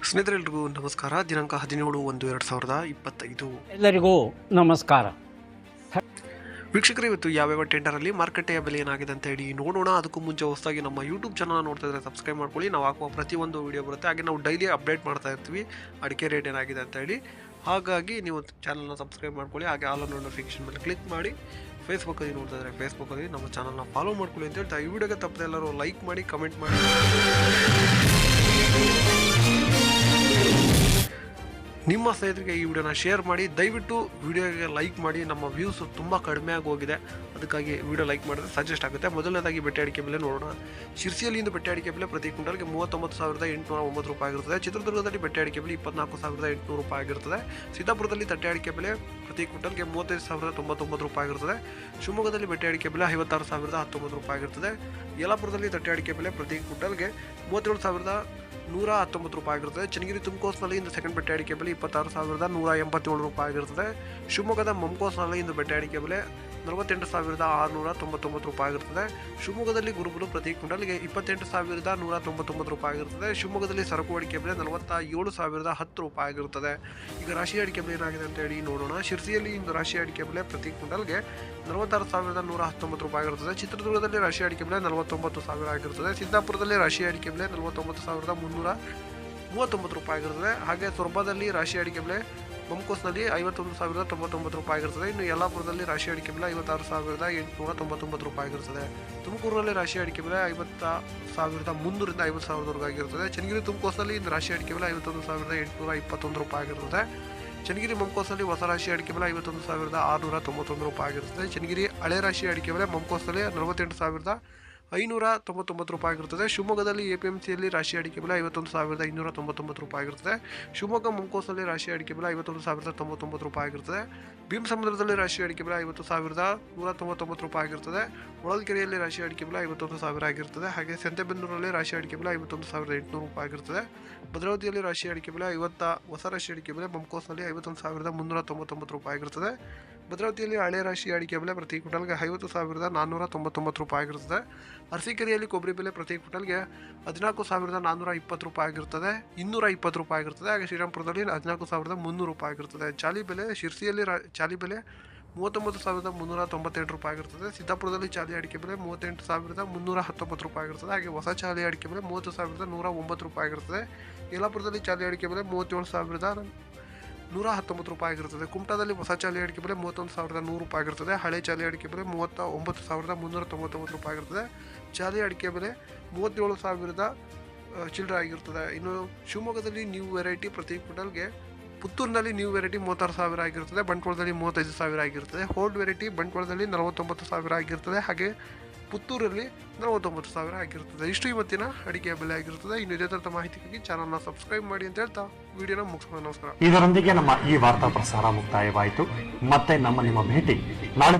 ಸ್ನೇಹಿತರೆಲ್ಲರಿಗೂ ನಮಸ್ಕಾರ. ದಿನಾಂಕ 17/1/2025. ಎಲ್ಲರಿಗೂ ನಮಸ್ಕಾರ. ವೀಕ್ಷಕರೇ, ಇವತ್ತು ಯಾವ್ಯಾವ ಟೆಂಡರಲ್ಲಿ ಮಾರುಕಟ್ಟೆಯ ಬೆಲೆ ಏನಾಗಿದೆ ಅಂತ ಹೇಳಿ ನೋಡೋಣ. ಅದಕ್ಕೂ ಮುಂಚೆ ಹೊಸದಾಗಿ ನಮ್ಮ ಯೂಟ್ಯೂಬ್ ಚಾನಲ್ ನೋಡ್ತಾ ಇದ್ರೆ ಸಬ್ಸ್ಕ್ರೈಬ್ ಮಾಡ್ಕೊಳ್ಳಿ. ನಾವು ಹಾಕುವ ಪ್ರತಿಯೊಂದು ವಿಡಿಯೋ ಬರುತ್ತೆ. ಹಾಗೆ ನಾವು ಡೈಲಿ ಅಪ್ಡೇಟ್ ಮಾಡ್ತಾ ಇರ್ತೀವಿ ಅಡಿಕೆ ರೇಟ್ ಏನಾಗಿದೆ ಅಂತ ಹೇಳಿ. ಹಾಗಾಗಿ ನೀವು ಚಾನಲ್ನ ಸಬ್ಸ್ಕ್ರೈಬ್ ಮಾಡ್ಕೊಳ್ಳಿ. ಹಾಗೆ ಆಲ್ ನೋಟಿಫಿಕೇಶನ್ ಮೇಲೆ ಕ್ಲಿಕ್ ಮಾಡಿ. ಫೇಸ್ಬುಕ್ಕಲ್ಲಿ ನೋಡ್ತಾ ಇದ್ದಾರೆ ಫೇಸ್ಬುಕ್ಕಲ್ಲಿ ನಮ್ಮ ಚಾನಲ್ನ ಫಾಲೋ ಮಾಡ್ಕೊಳ್ಳಿ ಅಂತ ಹೇಳ್ತಾ ಈ ವಿಡಿಯೋಗೆ ತಪ್ಪದೆ ಎಲ್ಲರೂ ಲೈಕ್ ಮಾಡಿ, ಕಮೆಂಟ್ ಮಾಡಿ. ನಿಮ್ಮ ಸ್ನೇಹಿತರಿಗೆ ಈ ವಿಡಿಯೋನ ಶೇರ್ ಮಾಡಿ. ದಯವಿಟ್ಟು ವಿಡಿಯೋಗೆ ಲೈಕ್ ಮಾಡಿ. ನಮ್ಮ ವ್ಯೂಸ್ ತುಂಬ ಕಡಿಮೆ ಆಗಿ ಹೋಗಿದೆ, ಅದಕ್ಕಾಗಿ ವಿಡಿಯೋ ಲೈಕ್ ಮಾಡಿದ್ರೆ ಸಜೆಸ್ಟ್ ಆಗುತ್ತೆ. ಮೊದಲನೇದಾಗಿ ಬೆಟ್ಟೆ ಅಡಿಕೆ ಬೆಲೆ ನೋಡೋಣ. ಶಿರ್ಸಿಯಲ್ಲಿ ಇಂದು ಬೆಟ್ಟೆ ಅಡಿಕೆ ಬೆಲೆ ಪ್ರತಿ ಕ್ವಿಂಟಲ್ಗೆ 39,809 ರೂಪಾಯಿ ಆಗಿರುತ್ತದೆ. ಚಿತ್ರದುರ್ಗದಲ್ಲಿ ಬೆಟ್ಟೆ ಅಡಿಕೆ ಬೆಲೆ 24,800 ರೂಪಾಯಿ ಆಗಿರುತ್ತದೆ. ಸಿದ್ದಾಪುರದಲ್ಲಿ ತಟ್ಟೆ ಅಡಿಕೆ ಬೆಲೆ ಪ್ರತಿ ಕ್ವಿಂಟಲ್ಗೆ 35,099 ರೂಪಾಯಿ ಆಗಿರುತ್ತದೆ. ಶಿವಮೊಗ್ಗದಲ್ಲಿ ಬೆಟ್ಟೆ ಅಡಿಕೆ ಬೆಲೆ 56,019 ರೂಪಾಯಿ ಆಗಿರುತ್ತದೆ. ಯಲ್ಲಾಪುರದಲ್ಲಿ ತಟ್ಟೆ ಅಡಿಕೆ ಬೆಲೆ ಪ್ರತಿ ಕ್ವಿಂಟಲ್ಗೆ 37,119 ರೂಪಾಯಿ ಆಗಿರುತ್ತದೆ. ಚನ್ನಗಿರಿ ತುಮಕೋಸ್ನಲ್ಲಿ ಇಂದು ಸೆಕೆಂಡ್ ಬೆಟ್ಟೆ ಅಡಿಕೆ ಬೆಲೆ 26,187 ರೂಪಾಯಿ ಆಗಿರುತ್ತದೆ. ಶಿವಮೊಗ್ಗದ ಮಂಕೋಸ್ನಲ್ಲಿ ಇಂದು ಬೆಟ್ಟೆ ಅಡಿಕೆ ಬೆಲೆ 48,699 ರೂಪಾಯಿ ಆಗಿರುತ್ತದೆ. ಶಿವಮೊಗ್ಗದಲ್ಲಿ ಗುರುಬುಲು ಪ್ರತಿ ಕ್ವಿಂಟಲ್ಗೆ 28,199 ರೂಪಾಯಿ ಆಗಿರುತ್ತದೆ. ಶಿವಮೊಗ್ಗದಲ್ಲಿ ಸರಕು ಅಡಿಕೆ ಬೆಲೆ 47,010 ರೂಪಾಯಿ ಆಗಿರುತ್ತದೆ. ಈಗ ರಾಶಿ ಅಡಿಕೆ ಬೆಲೆ ಏನಾಗಿದೆ ಅಂತ ಹೇಳಿ ನೋಡೋಣ. ಶಿರ್ಸಿಯಲ್ಲಿ ಇಂದು ರಾಶಿ ಅಡಿಕೆ ಬೆಲೆ ಪ್ರತಿ ಕ್ವಿಂಟಲ್ಗೆ 46,119 ರೂಪಾಯಿ ಆಗಿರುತ್ತದೆ. ಚಿತ್ರದುರ್ಗದಲ್ಲಿ ರಾಶಿ ಅಡಿಕೆ ಬೆಲೆ 49,000 ಆಗಿರುತ್ತದೆ. ಸಿದ್ದಾಪುರದಲ್ಲಿ ರಾಶಿ ಅಡಿಕೆ ಬೆಲೆ 49,339 ರೂಪಾಯಿ ಆಗಿರುತ್ತದೆ. ಹಾಗೆ ಸೊರಬದಲ್ಲಿ ರಾಶಿ ಅಡಿಕೆ ಬೆಲೆ ಮಂಕೋಸ್ನಲ್ಲಿ 51,099 ರೂಪಾಯಿ ಆಗಿರುತ್ತದೆ. ಇನ್ನು ಯಲ್ಲಾಪುರದಲ್ಲಿ ರಾಶಿ ಅಡಿಕೆ ಬೆಲೆ 56,899 ರೂಪಾಯಿ ಆಗಿರುತ್ತದೆ. ತುಮಕೂರಿನಲ್ಲಿ ರಾಶಿ ಅಡಿಕೆ ಬೆಲೆ 50,300ರಿಂದ 50,000 ಆಗಿರುತ್ತದೆ. ಚನ್ನಗಿರಿ ತುಮಕೋಸ್ನಲ್ಲಿ ಇಂದು ರಾಶಿ ಅಡಿಕೆ ಬೆಲೆ 51,821 ರೂಪಾಯಿ ಆಗಿರುತ್ತದೆ. ಚನ್ನಗಿರಿ ಮಂಕೋಸ್ನಲ್ಲಿ ಹೊಸ ರಾಶಿ ಅಡಿಕೆ ಬೆಲೆ 51,691 ರೂಪಾಯಿ ಆಗಿರುತ್ತದೆ. ಚನ್ನಗಿರಿ ಹಳೆ ರಾಶಿ ಅಡಿಕೆ ಬೆಲೆ ಮಂಕೋಸ್ನಲ್ಲಿ 48,599 ರೂಪಾಯಿ ಆಗಿರುತ್ತದೆ. ಶಿವಮೊಗ್ಗದಲ್ಲಿ APMCಯಲ್ಲಿ ರಾಶಿ ಅಡಿಕೆ ಬೆಲೆ 51,299 ರೂಪಾಯಿ ಆಗಿರುತ್ತದೆ. ಶಿವಮೊಗ್ಗ ಮಂಕೋಸ್ನಲ್ಲಿ ರಾಶಿ ಅಡಿಕೆ ಬೆಲೆ 51,099 ರೂಪಾಯಿ ಆಗಿರುತ್ತದೆ. ಭೀಮಸಮುದ್ರದಲ್ಲಿ ರಾಶಿ ಅಡಿಕೆ ಬೆಲೆ 50,199 ರೂಪಾಯಿ ಆಗಿರುತ್ತದೆ. ಹೊಳಲ್ಕೆರೆಯಲ್ಲಿ ರಾಶಿ ಅಡಿಕೆ ಬೆಲೆ 51,000 ಆಗಿರುತ್ತದೆ. ಹಾಗೆ ಸಂತೆಬೆನ್ನೂರಲ್ಲಿ ರಾಶಿ ಅಡಿಕೆ ಬೆಲೆ 51,800 ರೂಪಾಯಿ ಆಗಿರುತ್ತದೆ. ಭದ್ರಾವತಿಯಲ್ಲಿ ರಾಶಿ ಅಡಿಕೆ ಬೆಲೆ ಹೊಸ ರಾಶಿ ಅಡಿಕೆ ಬೆಲೆ ಮಂಕೋಸ್ನಲ್ಲಿ 51,399 ರೂಪಾಯಿ ಆಗಿರುತ್ತದೆ. ಭದ್ರಾವತಿಯಲ್ಲಿ ಹಳೆ ರಾಶಿ ಅಡಿಕೆ ಬೆಲೆ ಪ್ರತಿ ಕ್ವಿಂಟಲ್ಗೆ 50,499 ರೂಪಾಯಿ ಆಗಿರುತ್ತದೆ. ಅರಸೀಕೆರೆಯಲ್ಲಿ ಕೊಬ್ಬರಿ ಬೆಲೆ ಪ್ರತಿ ಕ್ವಿಂಟಲ್ಗೆ 14,420 ರೂಪಾಯಿ ಆಗಿರುತ್ತದೆ, 220 ರೂಪಾಯಿ ಆಗಿರುತ್ತದೆ. ಹಾಗೆ ಶ್ರೀರಾಮಪುರದಲ್ಲಿ 14,300 ರೂಪಾಯಿ ಆಗಿರುತ್ತದೆ. ಚಾಲಿ ಬೆಲೆ ಶಿರ್ಸಿಯಲ್ಲಿ ಚಾಲಿ ಬೆಲೆ 39,398 ರೂಪಾಯಿ ಆಗಿರುತ್ತದೆ. ಸಿದ್ದಾಪುರದಲ್ಲಿ ಚಾಲಿ ಅಡಿಕೆ ಬೆಲೆ 38,319 ರೂಪಾಯಿ ಆಗಿರುತ್ತದೆ. ಹಾಗೆ ಹೊಸ ಚಾಲಿ ಅಡಿಕೆ ಬೆಲೆ 30,109 ರೂಪಾಯಿ ಆಗಿರುತ್ತದೆ. ಯಲ್ಲಾಪುರದಲ್ಲಿ ಚಾಲಿ ಅಡಿಕೆ ಬೆಲೆ 37,119 ರೂಪಾಯಿ ಆಗಿರುತ್ತದೆ. ಕುಮಟಾದಲ್ಲಿ ಹೊಸ ಚಾಲಿ ಅಡಿಕೆ ಬೆಲೆ 31,100 ರೂಪಾಯಿ ಆಗಿರುತ್ತದೆ. ಹಳೆ ಚಾಲಿ ಅಡಿಕೆ ಬೆಲೆ 39,399 ರೂಪಾಯಿ ಆಗಿರುತ್ತದೆ. ಚಾಲಿ ಅಡಿಕೆ ಬೆಲೆ 37,000 ಚಿಲ್ಲರೆ ಆಗಿರುತ್ತದೆ. ಇನ್ನು ಶಿವಮೊಗ್ಗದಲ್ಲಿ ನ್ಯೂ ವೆರೈಟಿ ಪ್ರತಿ ಕ್ವಿಂಟಲ್ಗೆ ಪುತ್ತೂರಿನಲ್ಲಿ ನ್ಯೂ ವೆರೈಟಿ 36,000 ಆಗಿರುತ್ತದೆ. ಬಂಟ್ವಾಳದಲ್ಲಿ 35,000 ಆಗಿರುತ್ತದೆ. ಓಲ್ಡ್ ವೆರೈಟಿ ಬಂಟ್ವಾಳದಲ್ಲಿ 49,000 ಆಗಿರುತ್ತದೆ. ಹಾಗೆ ಪುತ್ತೂರಲ್ಲಿ 49,000 ಆಗಿರುತ್ತದೆ. ಇಷ್ಟು ಇವತ್ತಿನ ಅಡಿಕೆಯ ಬೆಲೆ ಆಗಿರುತ್ತದೆ. ಇನ್ನು ಇದೇ ಥರದ ಮಾಹಿತಿಗಾಗಿ ಚಾನಲ್ನ ಸಬ್ಸ್ಕ್ರೈಬ್ ಮಾಡಿ ಅಂತ ಹೇಳ್ತಾ ವಿಡಿಯೋನ ಮುಗಿಸೋಣ. ನಮಸ್ಕಾರ. ಇದರೊಂದಿಗೆ ನಮ್ಮ ಈ ವಾರ್ತಾ ಪ್ರಸಾರ ಮುಕ್ತಾಯವಾಯಿತು. ಮತ್ತೆ ನಿಮ್ಮ ಭೇಟಿ ನಾಳೆ.